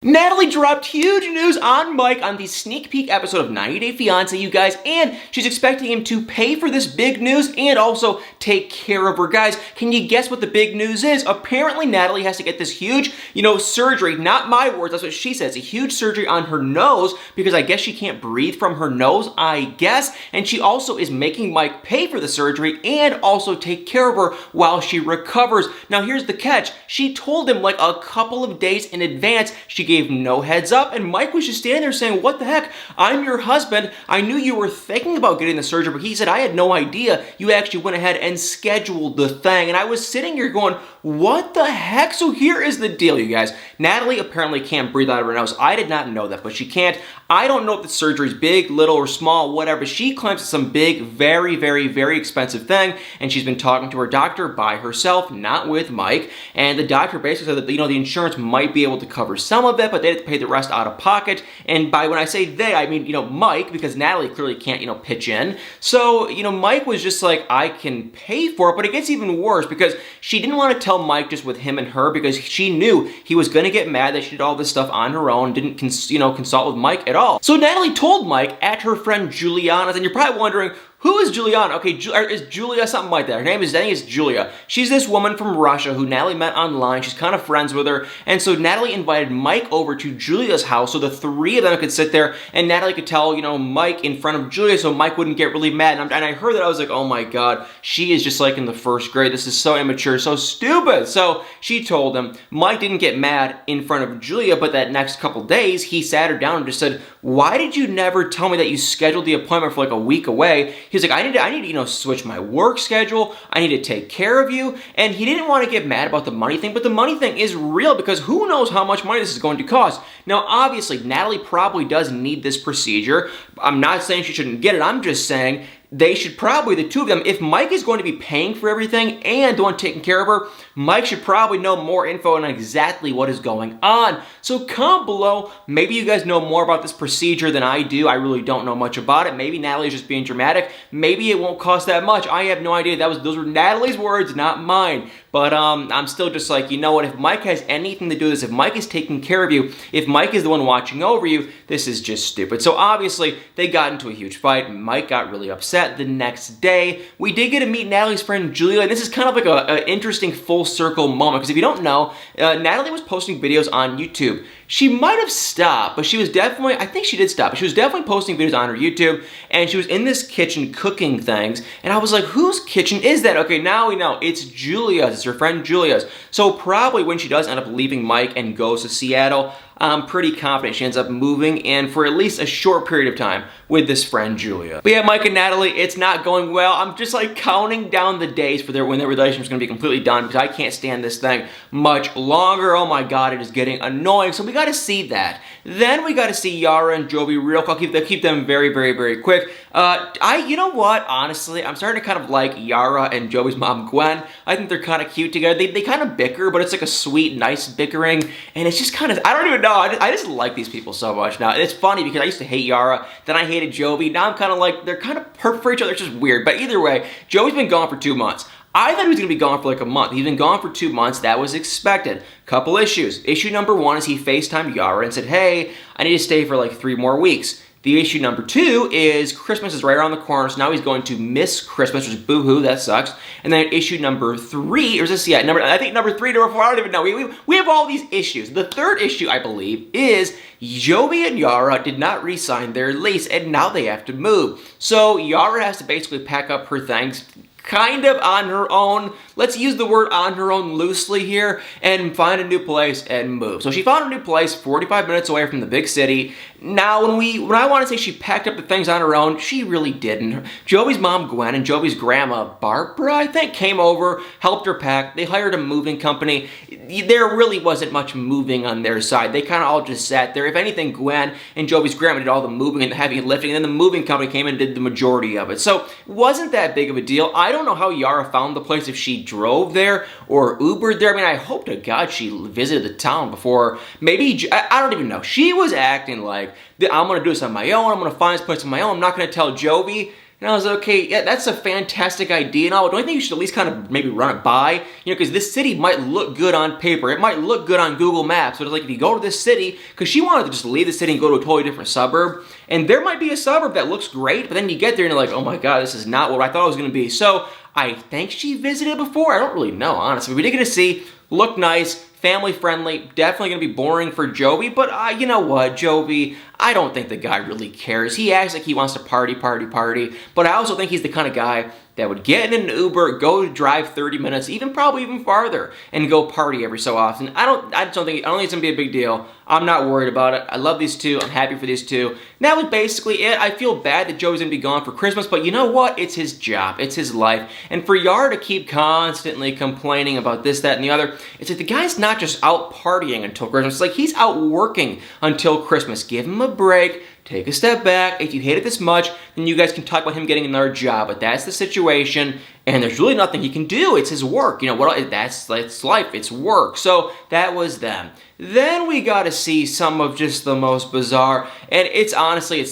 Natalie dropped huge news on Mike on the sneak peek episode of 90 Day Fiancé, you guys, and she's expecting him to pay for this big news and also take care of her. Guys, can you guess what the big news is? Apparently, Natalie has to get this huge, surgery, not my words, that's what she says, a huge surgery on her nose because I guess she can't breathe from her nose, I guess, and she also is making Mike pay for the surgery and also take care of her while she recovers. Now, here's the catch. She told him like a couple of days in advance. She gave no heads up, and Mike was just standing there saying, what the heck? I'm your husband. I knew you were thinking about getting the surgery, but he said, I had no idea you actually went ahead and scheduled the thing. And I was sitting here going, what the heck? So here is the deal, you guys. Natalie apparently can't breathe out of her nose. I did not know that, but she can't. I don't know if the surgery is big, little, or small, whatever. She claims it's some big, very, very, very expensive thing, and she's been talking to her doctor by herself, not with Mike, and the doctor basically said that, the insurance might be able to cover some of it, but they have to pay the rest out of pocket, and by when I say they, I mean, Mike, because Natalie clearly can't, pitch in. So, Mike was just like, I can pay for it, but it gets even worse because she didn't want to tell Mike just with him and her because she knew he was going to get mad that she did all this stuff on her own, didn't, consult with Mike at all. So Natalie told Mike at her friend Juliana's, and you're probably wondering, who is Juliana? Okay, is Julia something like that? Her name is, I think it's Julia. She's this woman from Russia who Natalie met online. She's kind of friends with her. And so Natalie invited Mike over to Julia's house so the three of them could sit there and Natalie could tell, Mike in front of Julia so Mike wouldn't get really mad. And I heard that, I was like, oh my God, she is just like in the first grade. This is so immature, so stupid. So she told him, Mike didn't get mad in front of Julia, but that next couple days, he sat her down and just said, why did you never tell me that you scheduled the appointment for like a week away? He's like, I need to, switch my work schedule. I need to take care of you. And he didn't want to get mad about the money thing, but the money thing is real because who knows how much money this is going to cost. Now, obviously, Natalie probably does need this procedure. I'm not saying she shouldn't get it. I'm just saying they should probably, the two of them, if Mike is going to be paying for everything and the one taking care of her, Mike should probably know more info on exactly what is going on. So comment below, maybe you guys know more about this procedure than I do. I really don't know much about it. Maybe Natalie's just being dramatic. Maybe it won't cost that much. I have no idea. Those were Natalie's words, not mine. But I'm still just like, you know what, if Mike has anything to do with this, if Mike is taking care of you, if Mike is the one watching over you, this is just stupid. So obviously, they got into a huge fight. Mike got really upset. The next day, we did get to meet Natalie's friend Julia, and this is kind of like an interesting full circle moment, because if you don't know, Natalie was posting videos on YouTube. She might have stopped, but she was definitely, I think she did stop, but she was definitely posting videos on her YouTube, and she was in this kitchen cooking things, and I was like, whose kitchen is that? Okay, now we know, it's Julia's, it's her friend Julia's. So probably when she does end up leaving Mike and goes to Seattle, I'm pretty confident she ends up moving in for at least a short period of time with this friend Julia. But yeah, Mike and Natalie, it's not going well. I'm just like counting down the days for when their relationship is going to be completely done because I can't stand this thing much longer. Oh my God, it is getting annoying. So we got to see that. Then we got to see Yara and Jovi real quick. I'll keep them very, very, very quick. You know what? Honestly, I'm starting to kind of like Yara and Jovi's mom, Gwen. I think they're kind of cute together. They kind of bicker, but it's like a sweet, nice bickering. And it's just kind of, I don't even know. I just like these people so much now. It's funny because I used to hate Yara, then I hated Jovi. Now I'm kind of like, they're kind of perfect for each other. It's just weird. But either way, Jovi's been gone for 2 months. I thought he was going to be gone for like a month. He's been gone for 2 months. That was expected. Couple issues. Issue number one is he FaceTimed Yara and said, hey, I need to stay for like 3 more weeks. The issue number two is Christmas is right around the corner, so now he's going to miss Christmas, which is boo-hoo, that sucks. And then issue number 3, or is this, yeah, I think number 3, number 4, I don't even know. We have all these issues. The third issue, I believe, is Jovi and Yara did not re-sign their lease, and now they have to move. So Yara has to basically pack up her things, kind of on her own. Let's use the word on her own loosely here and find a new place and move. So she found a new place 45 minutes away from the big city. Now, when I want to say she packed up the things on her own, she really didn't. Jovi's mom, Gwen, and Jovi's grandma, Barbara, I think, came over, helped her pack. They hired a moving company. There really wasn't much moving on their side. They kind of all just sat there. If anything, Gwen and Jovi's grandma did all the moving and the heavy lifting, and then the moving company came and did the majority of it. So it wasn't that big of a deal. I don't know how Yara found the place, if she drove there or Ubered there. I mean, I hope to God she visited the town before. Maybe, I don't even know. She was acting like, I'm going to do this on my own. I'm going to find this place on my own. I'm not going to tell Jovi. And I was like, okay, yeah, that's a fantastic idea and all. Don't you think you should at least kind of maybe run it by? You know, because this city might look good on paper. It might look good on Google Maps. But it's like if you go to this city, because she wanted to just leave the city and go to a totally different suburb. And there might be a suburb that looks great, but then you get there and you're like, oh my God, this is not what I thought it was going to be. So I think she visited before. I don't really know, honestly. We did get to see, looked nice, family friendly, definitely going to be boring for Jovi, but you know what, Jovi, I don't think the guy really cares. He acts like he wants to party, but I also think he's the kind of guy that would get in an Uber, go drive 30 minutes, probably even farther, and go party every so often. I don't think it's gonna be a big deal. I'm not worried about it. I love these two. I'm happy for these two. And that was basically it. I feel bad that Joey's gonna be gone for Christmas, but you know what? It's his job. It's his life. And for Yara to keep constantly complaining about this, that, and the other, it's like the guy's not just out partying until Christmas. It's like he's out working until Christmas. Give him a break. Take a step back. If you hate it this much, then you guys can talk about him getting another job. But that's the situation, and there's really nothing he can do. It's his work. You know, that's life. It's work. So that was them. Then we got to see some of just the most bizarre, and it's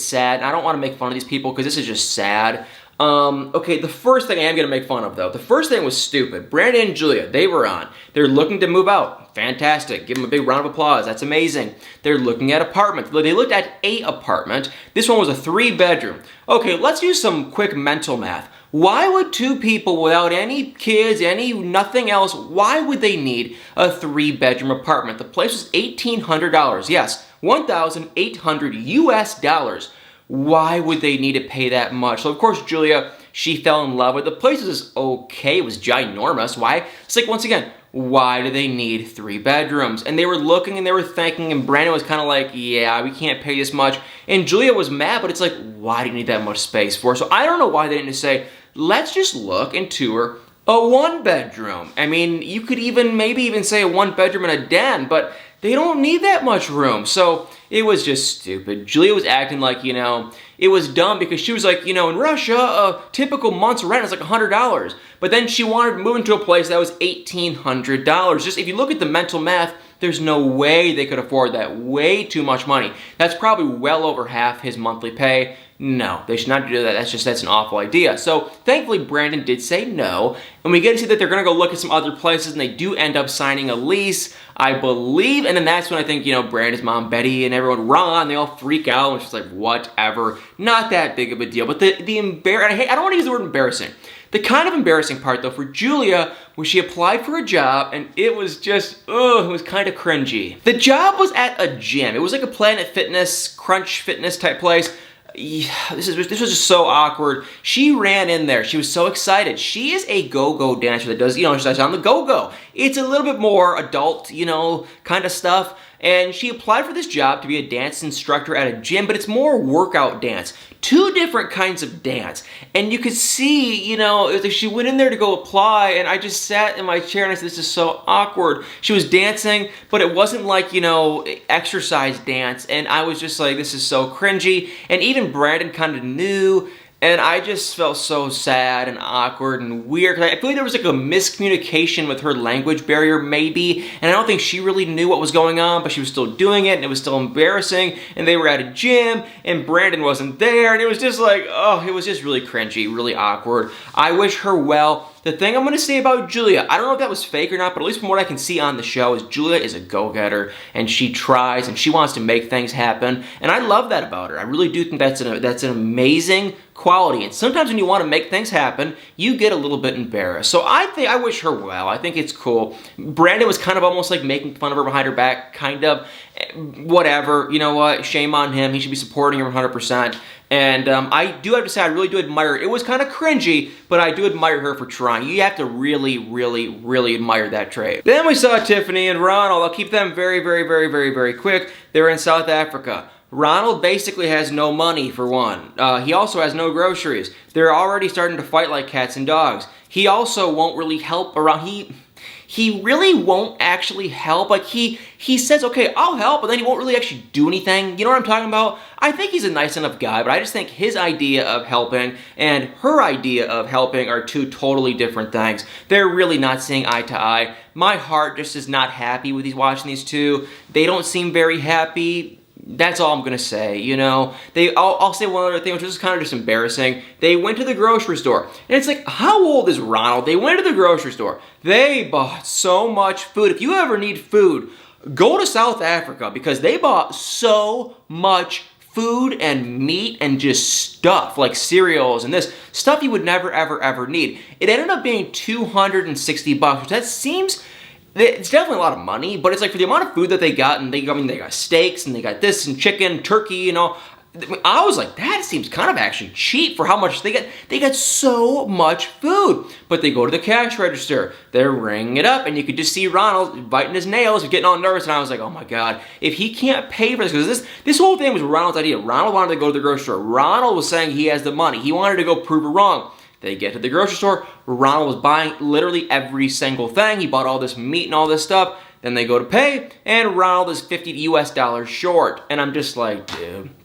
sad. And I don't want to make fun of these people because this is just sad. Okay, the first thing I am going to make fun of, though, the first thing was stupid. Brandon and Julia, they were on. They're looking to move out. Fantastic. Give them a big round of applause. That's amazing. They're looking at apartments. They looked at an apartment. This one was a 3-bedroom. Okay, let's do some quick mental math. Why would two people without any kids, nothing else, why would they need a 3-bedroom apartment? The place was $1,800. Yes, $1,800 US. Why would they need to pay that much? So, of course, Julia, she fell in love with it. The place was okay. It was ginormous. Why? It's like, once again, why do they need 3 bedrooms? And they were looking and they were thinking, and Brandon was kind of like, yeah, we can't pay this much. And Julia was mad, but it's like, why do you need that much space for? So I don't know why they didn't just say, let's just look and tour a 1-bedroom. I mean, you could maybe even say a 1-bedroom and a den, but they don't need that much room. So it was just stupid. Julia was acting like, it was dumb because she was like, in Russia, a typical month's rent is like $100. But then she wanted to move into a place that was $1,800. Just if you look at the mental math, there's no way they could afford that. Way too much money. That's probably well over half his monthly pay. No, they should not do that. That's an awful idea. So thankfully Brandon did say no, and we get to see that they're gonna go look at some other places, and they do end up signing a lease, I believe, and then that's when I think, Brandon's mom Betty and everyone run, they all freak out, and she's like, whatever, not that big of a deal. But I don't want to use the word embarrassing. The kind of embarrassing part, though, for Julia was she applied for a job, and it was just, it was kind of cringy. The job was at a gym. It was like a Planet Fitness, Crunch Fitness type place. Yeah, this was just so awkward. She ran in there. She was so excited. She is a go-go dancer that does, she's on the go-go. It's a little bit more adult, kind of stuff. And she applied for this job to be a dance instructor at a gym, but it's more workout dance. 2 different kinds of dance. And you could see, she went in there to go apply, and I just sat in my chair and I said, this is so awkward. She was dancing, but it wasn't like, exercise dance. And I was just like, this is so cringy. And even Brandon kind of knew. And I just felt so sad and awkward and weird. I feel like there was like a miscommunication with her language barrier maybe. And I don't think she really knew what was going on, but she was still doing it and it was still embarrassing. And they were at a gym and Brandon wasn't there. And it was just like, it was just really cringy, really awkward. I wish her well. The thing I'm going to say about Julia, I don't know if that was fake or not, but at least from what I can see on the show is Julia is a go-getter and she tries and she wants to make things happen. And I love that about her. I really do think that's an amazing quality. And sometimes when you want to make things happen, you get a little bit embarrassed. So I wish her well. I think it's cool. Brandon was kind of almost like making fun of her behind her back, kind of. Whatever. You know what? Shame on him. He should be supporting her 100%. And I do have to say, I really do admire her. It was kind of cringy, but I do admire her for trying. You have to really, really, really admire that trait. Then we saw Tiffany and Ronald. I'll keep them very, very, very, very, very quick. They're in South Africa. Ronald basically has no money, for one. He also has no groceries. They're already starting to fight like cats and dogs. He also won't really help around. He really won't actually help. Like, he says, okay, I'll help, but then he won't really actually do anything. You know what I'm talking about? I think he's a nice enough guy, but I just think his idea of helping and her idea of helping are 2 totally different things. They're really not seeing eye to eye. My heart just is not happy with watching these 2. They don't seem very happy. That's all I'm gonna say, you know. I'll say one other thing, which is kind of just embarrassing. They went to the grocery store, and it's like, how old is Ronald? They went to the grocery store. They bought so much food. If you ever need food, go to South Africa, because they bought so much food and meat and just stuff like cereals and this stuff you would never ever need. It ended up being $260, which that seems, it's definitely a lot of money, but it's like for the amount of food that they got, and they got steaks and they got this and chicken, turkey, you know. I was like, that seems kind of actually cheap for how much they get. They got so much food. But they go to the cash register, they're ringing it up, and you could just see Ronald biting his nails, getting all nervous, and I was like, oh my God, if he can't pay for this, because this whole thing was Ronald's idea. Ronald wanted to go to the grocery store. Ronald was saying he has the money. He wanted to go prove it wrong. They get to the grocery store, Ronald was buying literally every single thing. He bought all this meat and all this stuff. Then they go to pay, and Ronald is $50 US short. And I'm just like,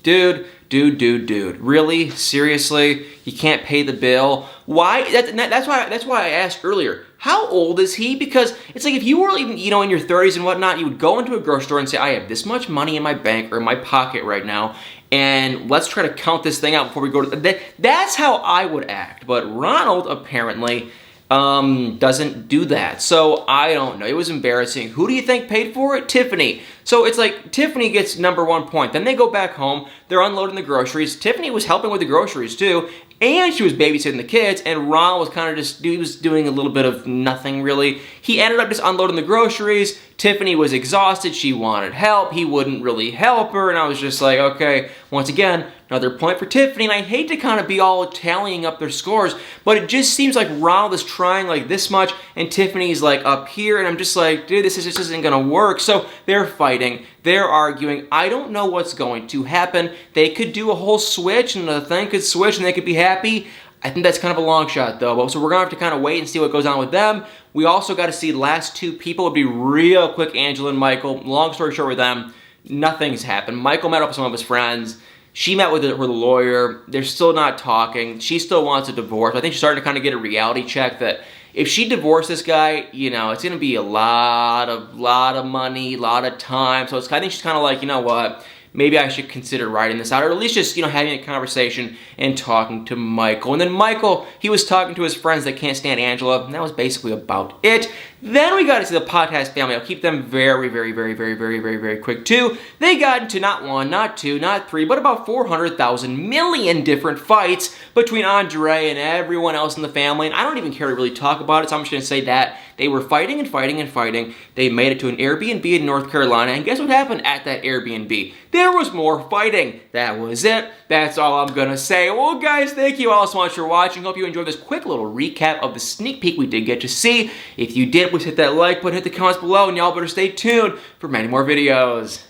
dude, really? Seriously? You can't pay the bill? Why? That's why I asked earlier, how old is he? Because it's like, if you were even, you know, in your 30s and whatnot, you would go into a grocery store and say, I have this much money in my bank or in my pocket right now, and let's try to count this thing out before we go to, that's how I would act. But Ronald apparently doesn't do that. So I don't know. It was embarrassing. Who do you think paid for it? Tiffany. So it's like Tiffany gets #1 point. Then they go back home. They're unloading the groceries. Tiffany was helping with the groceries too. And she was babysitting the kids, and Ronald was kind of just, he was doing a little bit of nothing really. He ended up just unloading the groceries. Tiffany was exhausted, she wanted help, he wouldn't really help her, and I was just like, okay, once again, another point for Tiffany, and I hate to kind of be all tallying up their scores, but it just seems like Ronald is trying like this much, and Tiffany's like up here, and I'm just like, dude, this isn't gonna work. So they're fighting, they're arguing, I don't know what's going to happen. They could do a whole switch, and the thing could switch, and they could be happy. I think that's kind of a long shot though, so we're gonna have to kind of wait and see what goes on with them. We also got to see the last two people. It'll be real quick, Angela and Michael. Long story short with them, nothing's happened. Michael met up with some of his friends. She met with the lawyer. They're still not talking. She still wants a divorce. I think she's starting to kind of get a reality check that if she divorced this guy, you know, it's going to be a lot of money, a lot of time. So I think she's kind of like, you know what? Maybe I should consider writing this out, or at least just, you know, having a conversation and talking to Michael. And then Michael, he was talking to his friends that can't stand Angela, and that was basically about it. Then we got into the podcast family. I'll keep them very quick too. They got into not one, not two, not three, but about 400,000 million different fights between Andre and everyone else in the family. And I don't even care to really talk about it, so I'm just going to say that they were fighting and fighting and fighting. They made it to an Airbnb in North Carolina, and guess what happened at that Airbnb? There was more fighting. That was it. That's all I'm going to say. Well, guys, thank you all so much for watching. Hope you enjoyed this quick little recap of the sneak peek we did get to see. If you did, please hit that like button, hit the comments below, and y'all better stay tuned for many more videos.